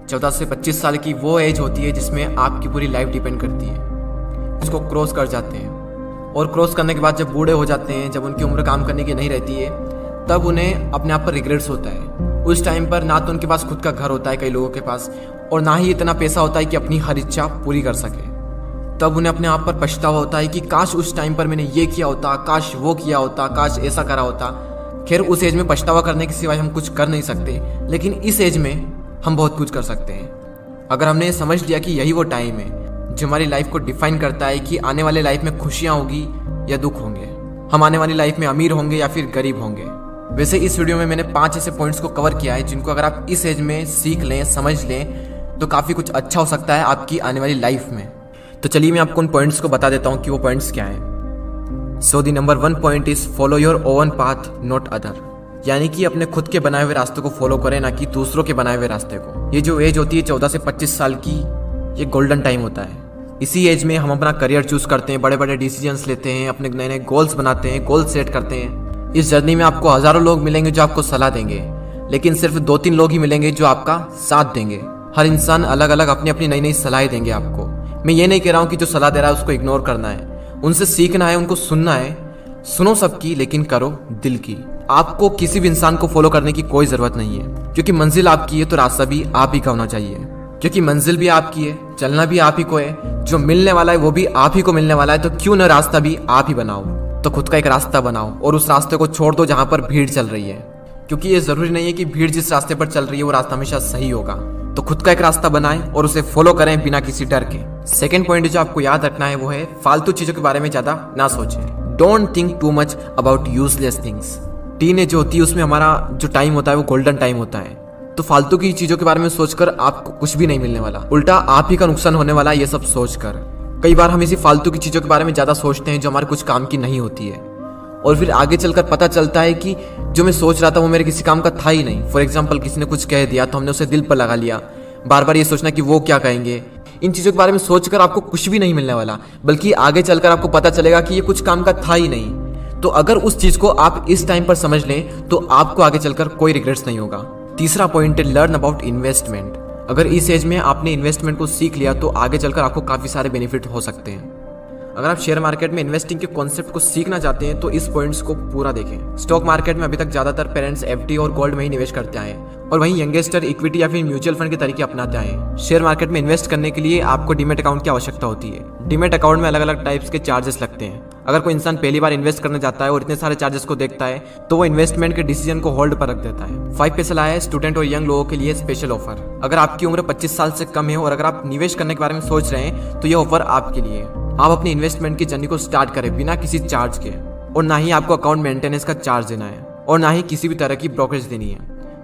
14 से 25 साल की वो एज होती है जिसमें आपकी पूरी लाइफ डिपेंड करती है। इसको क्रॉस कर जाते हैं और क्रॉस करने के बाद जब बूढ़े हो जाते हैं, जब उनकी उम्र काम करने की नहीं रहती है, तब उन्हें अपने आप पर रिग्रेट्स होता है। उस टाइम पर ना तो उनके पास खुद का घर होता है कई लोगों के पास, और ना ही इतना पैसा होता है कि अपनी हर इच्छा पूरी कर सके। तब उन्हें अपने आप पर पछतावा होता है कि काश उस टाइम पर मैंने ये किया होता, काश वो किया होता, काश ऐसा करा होता। खैर, उस एज में पछतावा करने के सिवाय हम कुछ कर नहीं सकते, लेकिन इस एज में हम बहुत कुछ कर सकते हैं। अगर हमने समझ लिया कि यही वो टाइम है जो हमारी लाइफ को डिफाइन करता है कि आने वाले लाइफ में खुशियाँ होगी या दुख होंगे, हम आने वाली लाइफ में अमीर होंगे या फिर गरीब होंगे। वैसे इस वीडियो में मैंने 5 ऐसे पॉइंट्स को कवर किया है जिनको अगर आप इस एज में सीख लें, समझ लें, तो काफ़ी कुछ अच्छा हो सकता है आपकी आने वाली लाइफ में। तो चलिए मैं आपको उन पॉइंट्स को बता देता हूँ कि वो पॉइंट्स क्या हैं। So the number 1 point is follow your own path not other, यानी कि अपने खुद के बनाए हुए रास्ते को फॉलो करें, ना कि दूसरों के बनाए हुए रास्ते को। ये जो एज होती है 14 से 25 साल की, ये गोल्डन टाइम होता है। इसी एज में हम अपना करियर चूज करते हैं, बड़े बड़े डिसीजंस लेते हैं, अपने नए नए गोल्स बनाते हैं, गोल सेट करते हैं। इस जर्नी में आपको हजारों लोग मिलेंगे जो आपको सलाह देंगे, लेकिन सिर्फ 2-3 लोग ही मिलेंगे जो आपका साथ देंगे। हर इंसान अलग अलग अपनी अपनी नई नई सलाहें देंगे आपको। मैं ये नहीं कह रहा हूँ कि जो सलाह दे रहा है उसको इग्नोर करना है, उनसे सीखना है, उनको सुनना है। सुनो सबकी, लेकिन करो दिल की। आपको किसी भी इंसान को फॉलो करने की कोई जरूरत नहीं है, क्योंकि मंजिल आपकी है तो रास्ता भी आप ही का होना चाहिए। क्योंकि मंजिल भी आपकी है, चलना भी आप ही को है, जो मिलने वाला है वो भी आप ही को मिलने वाला है। तो क्यों न रास्ता भी आप ही बनाओ। तो खुद का एक रास्ता बनाओ और उस रास्ते को छोड़ दो जहां पर भीड़ चल रही है, क्योंकि ये जरूरी नहीं है कि भीड़ जिस रास्ते पर चल रही है वो रास्ता हमेशा सही होगा। तो खुद का एक रास्ता बनाएं और उसे फॉलो करें बिना किसी डर के। सेकेंड पॉइंट जो आपको याद रखना है वो है फालतू चीजों के बारे में ज्यादा ना सोचें। Don't think too much about useless things. Teenage जो होती है उसमें हमारा जो टाइम होता है वो गोल्डन टाइम होता है। तो फालतू की चीजों के बारे में सोचकर आपको कुछ भी नहीं मिलने वाला, उल्टा आप ही का नुकसान होने वाला है ये सब सोचकर। कई बार हम इसी फालतू की चीजों के बारे में ज्यादा सोचते हैं जो हमारे कुछ काम की नहीं होती है, और फिर आगे चलकर पता चलता है कि जो मैं सोच रहा था वो मेरे किसी काम का था ही नहीं। फॉर एग्जाम्पल, किसी ने कुछ कह दिया तो हमने उसे दिल पर लगा लिया, बार बार ये सोचना कि वो क्या कहेंगे। इन चीजों के बारे में सोचकर आपको कुछ भी नहीं मिलने वाला, बल्कि आगे चलकर आपको पता चलेगा कि ये कुछ काम का था ही नहीं। तो अगर उस चीज को आप इस टाइम पर समझ लें तो आपको आगे चलकर कोई रिग्रेट्स नहीं होगा। तीसरा पॉइंट है लर्न अबाउट इन्वेस्टमेंट। अगर इस एज में आपने इन्वेस्टमेंट को सीख लिया तो आगे चलकर आपको काफी सारे बेनिफिट हो सकते हैं। अगर आप शेयर मार्केट में इन्वेस्टिंग के कॉन्सेप्ट को सीखना चाहते हैं तो इस पॉइंट्स को पूरा देखें। स्टॉक मार्केट में अभी तक ज्यादातर पेरेंट्स एफडी और गोल्ड में ही निवेश करते आए, और वहीं यंगस्टर इक्विटी या फिर म्यूचुअल फंड के तरीके अपनाते आए। शेयर मार्केट में इन्वेस्ट करने के लिए आपको डीमेट अकाउंट की आवश्यकता होती है। डीमेट अकाउंट में अलग अलग टाइप्स के चार्जेस लगते हैं। अगर कोई इंसान पहली बार इन्वेस्ट करने जाता है और इतने सारे चार्जेस को देखता है तो वो इन्वेस्टमेंट के डिसीजन को होल्ड पर रख देता है। 5 पैसा लाया है स्टूडेंट और यंग लोगों के लिए स्पेशल ऑफर। अगर आपकी उम्र 25 साल से कम है और अगर आप निवेश करने के बारे में सोच रहे हैं तो यह ऑफर आपके लिए। आप अपनी इन्वेस्टमेंट की जर्नी को स्टार्ट करें बिना किसी चार्ज के, और ना ही आपको अकाउंट मेंटेनेंस का चार्ज देना है, और ना ही किसी भी तरह की ब्रोकरेज देनी है,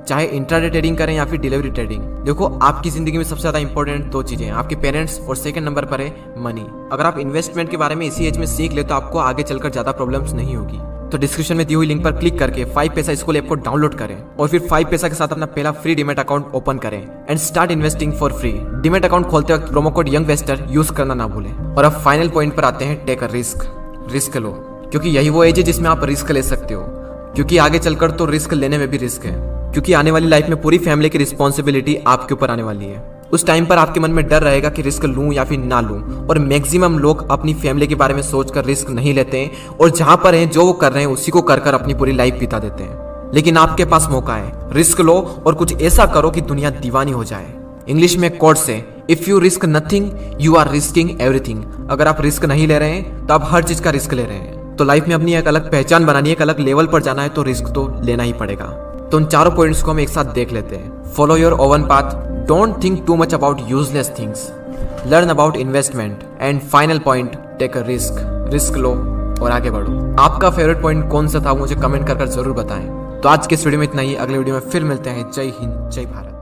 चाहे इंट्राडे ट्रेडिंग करें या फिर डिलीवरी ट्रेडिंग। देखो, आपकी जिंदगी में सबसे ज्यादा इंपॉर्टेंट 2 चीजें हैं, आपके पेरेंट्स, और सेकंड नंबर पर है मनी। अगर आप इन्वेस्टमेंट के बारे में इसी एज में सीख ले तो आपको आगे चलकर ज्यादा प्रॉब्लम्स नहीं होगी। तो डिस्क्रिप्शन में दी हुई लिंक पर क्लिक करके 5 पैसा स्कूल ऐप को डाउनलोड करें और फिर 5 पैसा के साथ अपना पहला फ्री डीमेट अकाउंट ओपन करें and start investing for free. Demat account खोलते वक्त प्रोमो कोड यंगवेस्टर यूज करना ना भूलें। और अब फाइनल पॉइंट पर आते हैं, टेक अ रिस्क। रिस्क लो, क्योंकि यही वो एज है जिसमें आप रिस्क ले सकते हो, क्योंकि आगे चलकर तो रिस्क लेने में भी रिस्क है, क्योंकि आने वाली लाइफ में पूरी फैमिली की रिस्पॉन्सिबिलिटी आपके ऊपर आने वाली है। उस टाइम पर आपके मन में डर रहेगा कि रिस्क लूं या फिर ना लूं, और मैक्सिमम लोग अपनी फैमिली के बारे में सोचकर रिस्क नहीं लेते हैं, और जहां पर हैं जो वो कर रहे हैं उसी को कर कर अपनी पूरी लाइफ बिता देते हैं। लेकिन आपके पास मौका है, रिस्क लो और कुछ ऐसा करो कि दुनिया दीवानी हो जाए। इंग्लिश में कोट से, if you risk nothing you are risking everything. अगर आप रिस्क नहीं ले रहे हैं तो आप हर चीज का रिस्क ले रहे हैं। तो लाइफ में अपनी एक अलग पहचान बनानी है, एक अलग लेवल पर जाना है तो रिस्क तो लेना ही पड़ेगा। तो उन चारों पॉइंट्स को हम एक साथ देख लेते हैं। Follow your own path, don't think too much about useless things, learn about investment, and final point, take a risk. Risk लो और आगे बढ़ो। आपका फेवरेट पॉइंट कौन सा था मुझे कमेंट कर जरूर बताएं। तो आज के इस वीडियो में इतना ही, अगले वीडियो में फिर मिलते हैं। जय हिंद, जय भारत।